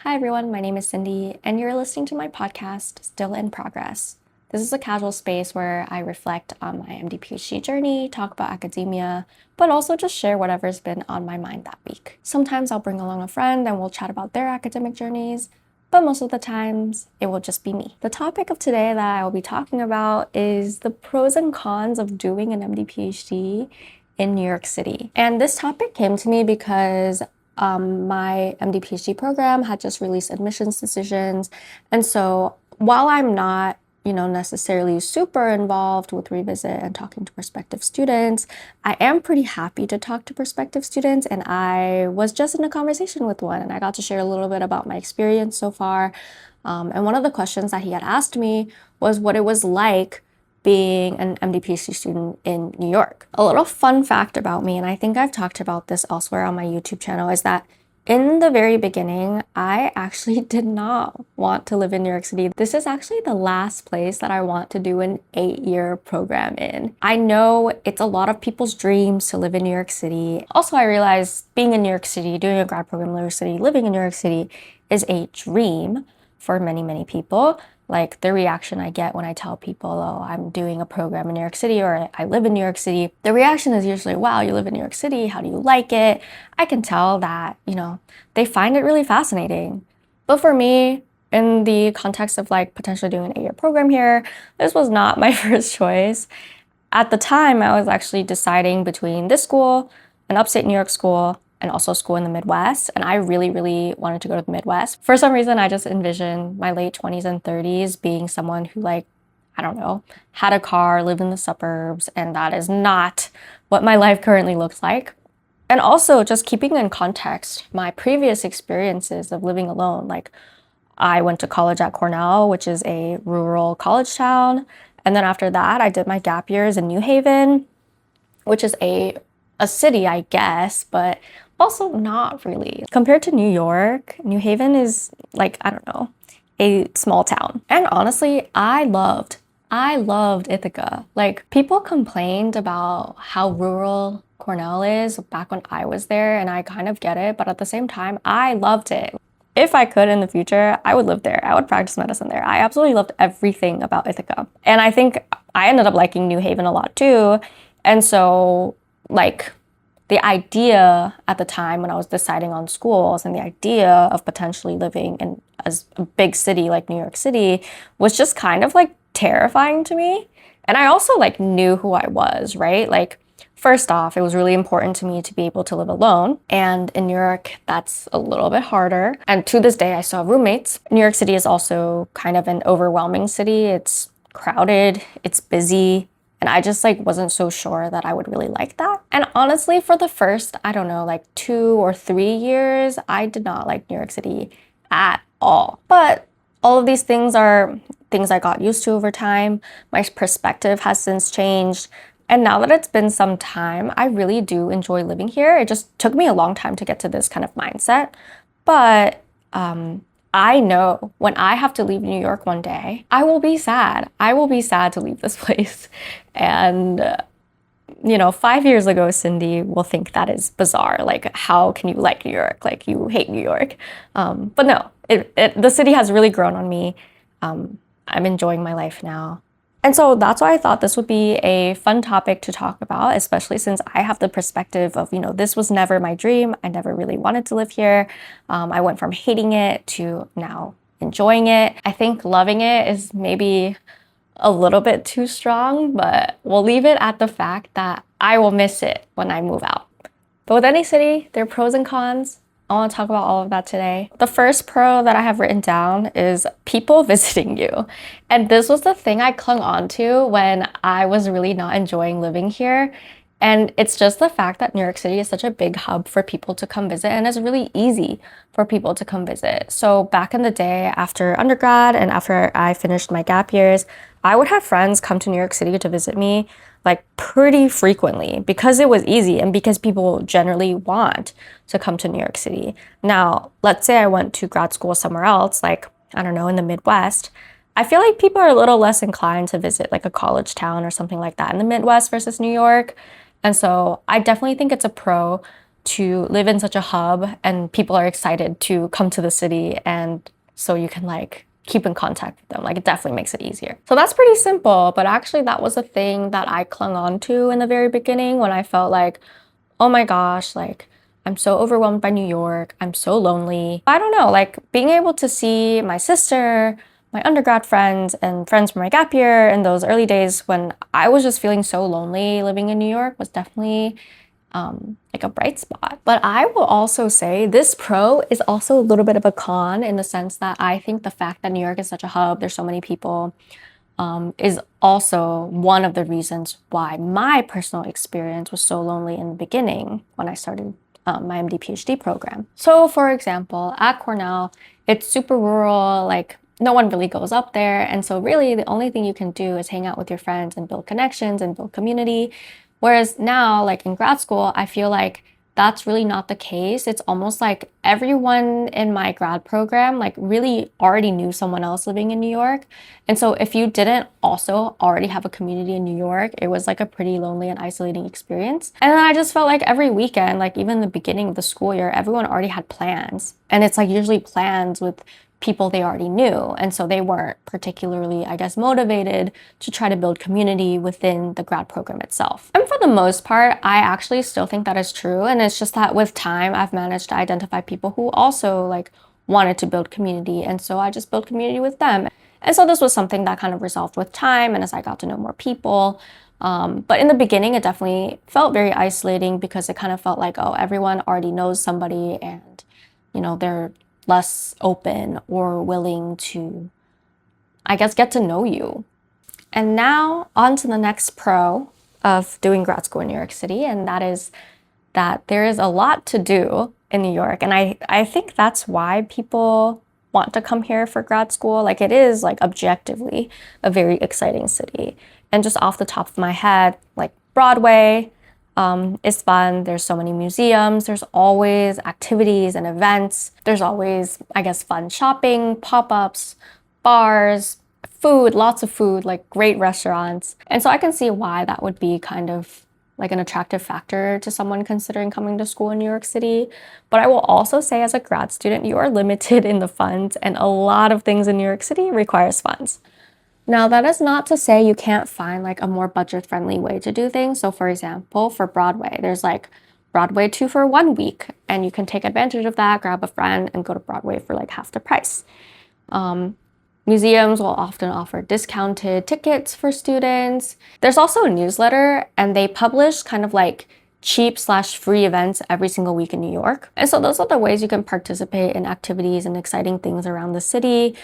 Hi everyone, my name is Cindy, and you're listening to my podcast, Still in Progress. This is a casual space where I reflect on my MD-PhD journey, talk about academia, but also just share whatever's been on my mind that week. Sometimes I'll bring along a friend and we'll chat about their academic journeys, but most of the times it will just be me. The topic of today that I will be talking about is the pros and cons of doing an MD-PhD in New York City. And this topic came to me because my MD-PhD program had just released admissions decisions. And so while I'm not, necessarily super involved with Revisit and talking to prospective students, I am pretty happy to talk to prospective students. And I was just in a conversation with one and I got to share a little bit about my experience so far. And one of the questions that he had asked me was what it was like being an MD-PhD student in New York. A little fun fact about me, and I think I've talked about this elsewhere on my YouTube channel, is that in the very beginning, I actually did not want to live in New York City. This is actually the last place that I want to do an 8-year program in. I know it's a lot of people's dreams to live in New York City. Also, I realized being in New York City, doing a grad program in New York City, living in New York City is a dream for many, many people. Like the reaction I get when I tell people, oh, I'm doing a program in New York City or I live in New York City, the reaction is usually, wow, you live in New York City, how do you like it? I can tell that, they find it really fascinating. But for me, in the context of like potentially doing an 8-year program here, this was not my first choice. At the time, I was actually deciding between this school, an upstate New York school, and also school in the Midwest. And I really, really wanted to go to the Midwest. For some reason, I just envisioned my late 20s and 30s being someone who had a car, lived in the suburbs, and that is not what my life currently looks like. And also just keeping in context my previous experiences of living alone. Like I went to college at Cornell, which is a rural college town. And then after that, I did my gap years in New Haven, which is a city, I guess, but also not really. Compared to New York, New Haven is like, I don't know, a small town. And honestly, I loved Ithaca. Like people complained about how rural Cornell is back when I was there, and I kind of get it, but at the same time, I loved it. If I could in the future, I would live there. I would practice medicine there. I absolutely loved everything about Ithaca. And I think I ended up liking New Haven a lot too. And so like the idea at the time when I was deciding on schools and the idea of potentially living in a big city like New York City was just kind of like terrifying to me. And I also like knew who I was, right? Like first off, it was really important to me to be able to live alone. And in New York, that's a little bit harder. And to this day, I still have roommates. New York City is also kind of an overwhelming city. It's crowded, it's busy. And I just like wasn't so sure that I would really like that. And honestly, for the first, I don't know, like 2 or 3 years, I did not like New York City at all. But all of these things are things I got used to over time. My perspective has since changed. And now that it's been some time, I really do enjoy living here. It just took me a long time to get to this kind of mindset. But I know when I have to leave New York one day, I will be sad. I will be sad to leave this place. And, 5 years ago, Cindy will think that is bizarre. Like, how can you like New York? Like, you hate New York. But no, the city has really grown on me. I'm enjoying my life now. And so that's why I thought this would be a fun topic to talk about, especially since I have the perspective of, this was never my dream. I never really wanted to live here. I went from hating it to now enjoying it. I think loving it is maybe a little bit too strong, but we'll leave it at the fact that I will miss it when I move out. But with any city, there are pros and cons. I want to talk about all of that today. The first pro that I have written down is people visiting you. And this was the thing I clung on to when I was really not enjoying living here. And it's just the fact that New York City is such a big hub for people to come visit, and it's really easy for people to come visit. So back in the day, after undergrad and after I finished my gap years, I would have friends come to New York City to visit me like pretty frequently because it was easy and because people generally want to come to New York City. Now, let's say I went to grad school somewhere else, like, I don't know, in the Midwest. I feel like people are a little less inclined to visit like a college town or something like that in the Midwest versus New York. And so I definitely think it's a pro to live in such a hub and people are excited to come to the city, and so you can like keep in contact with them. Like, it definitely makes it easier. So that's pretty simple, but actually that was a thing that I clung on to in the very beginning when I felt like, oh my gosh, like I'm so overwhelmed by New York. I'm so lonely. I don't know, like being able to see my sister, my undergrad friends, and friends from my gap year in those early days when I was just feeling so lonely living in New York was definitely like a bright spot. But I will also say this pro is also a little bit of a con in the sense that I think the fact that New York is such a hub, there's so many people, is also one of the reasons why my personal experience was so lonely in the beginning when I started my MD-PhD program. So for example, at Cornell, it's super rural, like no one really goes up there. And so really the only thing you can do is hang out with your friends and build connections and build community. Whereas now, like in grad school, I feel like that's really not the case. It's almost like everyone in my grad program like really already knew someone else living in New York. And so if you didn't also already have a community in New York, it was like a pretty lonely and isolating experience. And then I just felt like every weekend, like even the beginning of the school year, everyone already had plans. And it's like usually plans with people they already knew. And so they weren't particularly, I guess, motivated to try to build community within the grad program itself. And for the most part, I actually still think that is true. And it's just that with time, I've managed to identify people who also like wanted to build community. And so I just built community with them. And so this was something that kind of resolved with time and as I got to know more people. But in the beginning, it definitely felt very isolating because it kind of felt like, oh, everyone already knows somebody and, you know, they're less open or willing to, I guess, get to know you. And now on to the next pro of doing grad school in New York City, and that is that there is a lot to do in New York. And I think that's why people want to come here for grad school. Like, it is like objectively a very exciting city. And just off the top of my head, like Broadway, is fun. There's so many museums. There's always activities and events. There's always, I guess, fun shopping, pop-ups, bars, food, lots of food, like great restaurants. And so I can see why that would be kind of like an attractive factor to someone considering coming to school in New York City. But I will also say as a grad student, you are limited in the funds, and a lot of things in New York City requires funds. Now, that is not to say you can't find like a more budget-friendly way to do things. So for example, for Broadway, there's like Broadway 2 for 1 week, and you can take advantage of that, grab a friend, and go to Broadway for like half the price. Museums will often offer discounted tickets for students. There's also a newsletter, and they publish kind of like cheap/free events every single week in New York. And so those are the ways you can participate in activities and exciting things around the city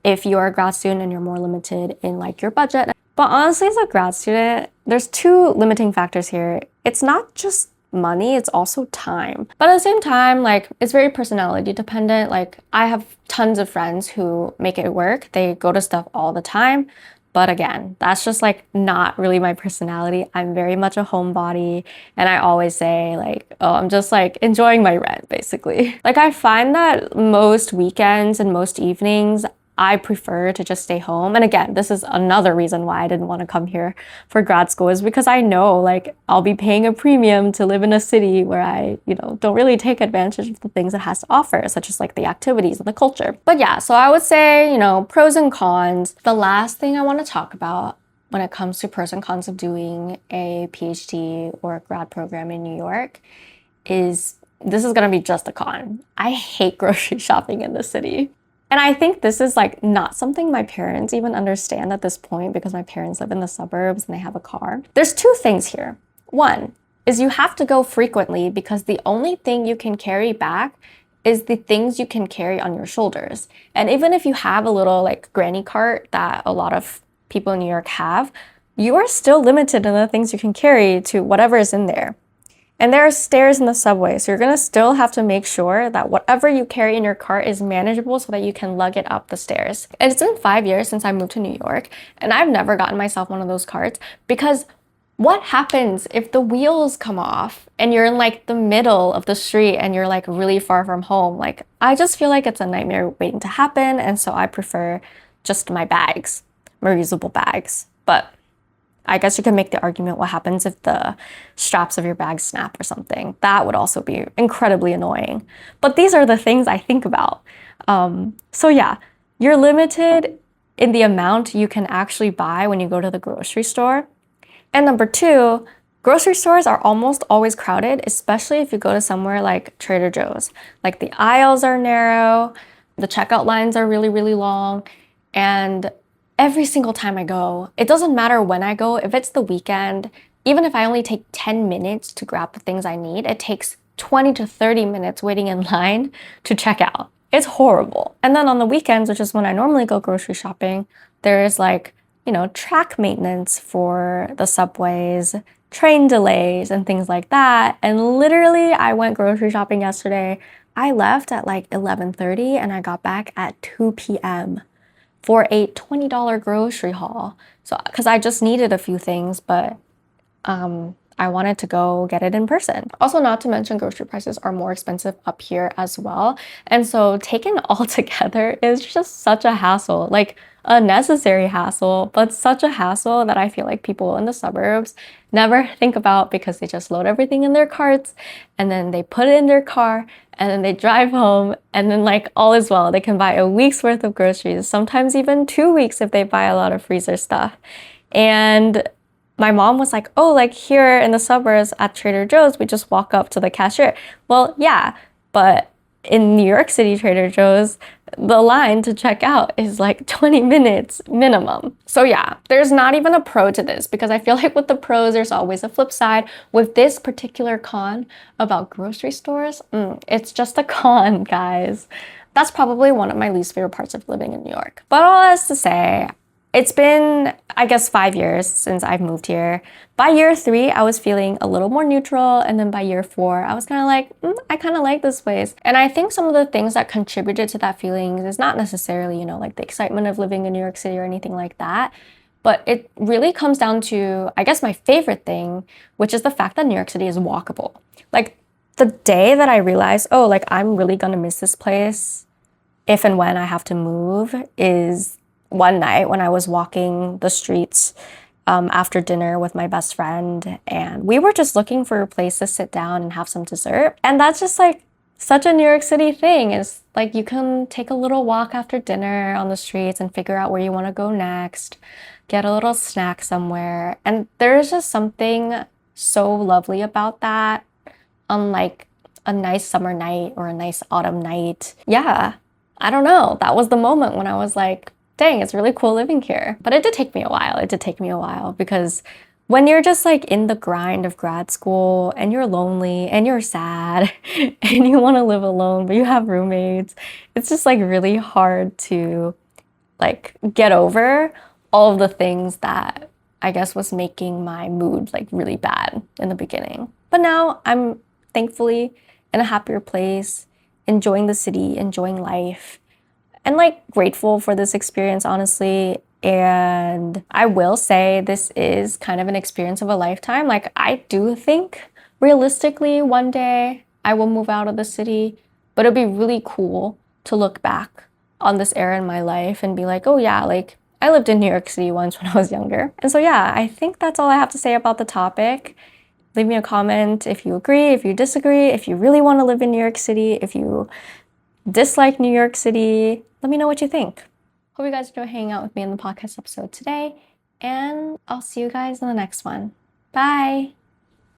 if you're a grad student and you're more limited in like your budget. But honestly, as a grad student, there's two limiting factors here. It's not just money, it's also time. But at the same time, like, it's very personality dependent. Like, I have tons of friends who make it work. They go to stuff all the time. But again, that's just like not really my personality. I'm very much a homebody, and I always say like, oh, I'm just like enjoying my rent basically. Like, I find that most weekends and most evenings, I prefer to just stay home. And again, this is another reason why I didn't want to come here for grad school, is because I know like I'll be paying a premium to live in a city where I, don't really take advantage of the things it has to offer, such as like the activities and the culture. But yeah, so I would say, pros and cons. The last thing I want to talk about when it comes to pros and cons of doing a PhD or a grad program in New York is, this is going to be just a con. I hate grocery shopping in the city. And I think this is like not something my parents even understand at this point, because my parents live in the suburbs and they have a car. There's two things here. One is you have to go frequently because the only thing you can carry back is the things you can carry on your shoulders. And even if you have a little like granny cart that a lot of people in New York have, you are still limited in the things you can carry to whatever is in there. And there are stairs in the subway, so you're gonna still have to make sure that whatever you carry in your cart is manageable so that you can lug it up the stairs. And it's been 5 years since I moved to New York, and I've never gotten myself one of those carts, because what happens if the wheels come off and you're in like the middle of the street and you're like really far from home? Like, I just feel like it's a nightmare waiting to happen, and so I prefer just my bags, my reusable bags. But I guess you can make the argument, what happens if the straps of your bag snap or something? That would also be incredibly annoying. But these are the things I think about. So yeah, you're limited in the amount you can actually buy when you go to the grocery store. And number two, grocery stores are almost always crowded, especially if you go to somewhere like Trader Joe's. Like the aisles are narrow, the checkout lines are really, really long, and every single time I go, it doesn't matter when I go, if it's the weekend, even if I only take 10 minutes to grab the things I need, it takes 20 to 30 minutes waiting in line to check out. It's horrible. And then on the weekends, which is when I normally go grocery shopping, there is like, track maintenance for the subways, train delays, and things like that. And literally, I went grocery shopping yesterday. I left at like 11:30 and I got back at 2 p.m. for a $20 grocery haul. So, because I just needed a few things, but I wanted to go get it in person. Also, not to mention grocery prices are more expensive up here as well. And so taken all together is just such a hassle, like a necessary hassle, but such a hassle that I feel like people in the suburbs never think about because they just load everything in their carts and then they put it in their car and then they drive home and then like all is well. They can buy a week's worth of groceries, sometimes even 2 weeks if they buy a lot of freezer stuff. And my mom was like, oh, like here in the suburbs at Trader Joe's, we just walk up to the cashier. Well, yeah, but in New York City Trader Joe's, the line to check out is like 20 minutes minimum. So yeah, there's not even a pro to this because I feel like with the pros, there's always a flip side. With this particular con about grocery stores, it's just a con, guys. That's probably one of my least favorite parts of living in New York. But all that is to say, it's been, I guess, 5 years since I've moved here. By year 3, I was feeling a little more neutral. And then by year 4, I was kind of like, I kind of like this place. And I think some of the things that contributed to that feeling is not necessarily, like the excitement of living in New York City or anything like that. But it really comes down to, I guess, my favorite thing, which is the fact that New York City is walkable. Like the day that I realized, oh, like I'm really going to miss this place if and when I have to move is one night when I was walking the streets after dinner with my best friend, and we were just looking for a place to sit down and have some dessert. And that's just like such a New York City thing, is like you can take a little walk after dinner on the streets and figure out where you want to go next, get a little snack somewhere. And there's just something so lovely about that, unlike a nice summer night or a nice autumn night. Yeah, I don't know. That was the moment when I was like, dang, it's really cool living here. But it did take me a while. It did take me a while because when you're just like in the grind of grad school and you're lonely and you're sad and you want to live alone, but you have roommates, it's just like really hard to like get over all of the things that I guess was making my mood like really bad in the beginning. But now I'm thankfully in a happier place, enjoying the city, enjoying life, and like grateful for this experience, honestly. And I will say this is kind of an experience of a lifetime. Like I do think realistically one day I will move out of the city, but it'd be really cool to look back on this era in my life and be like, oh yeah, like I lived in New York City once when I was younger. And so yeah, I think that's all I have to say about the topic. Leave me a comment if you agree, if you disagree, if you really want to live in New York City, if you dislike New York City. Let me know what you think. Hope you guys enjoy hanging out with me in the podcast episode today, and I'll see you guys in the next one. Bye!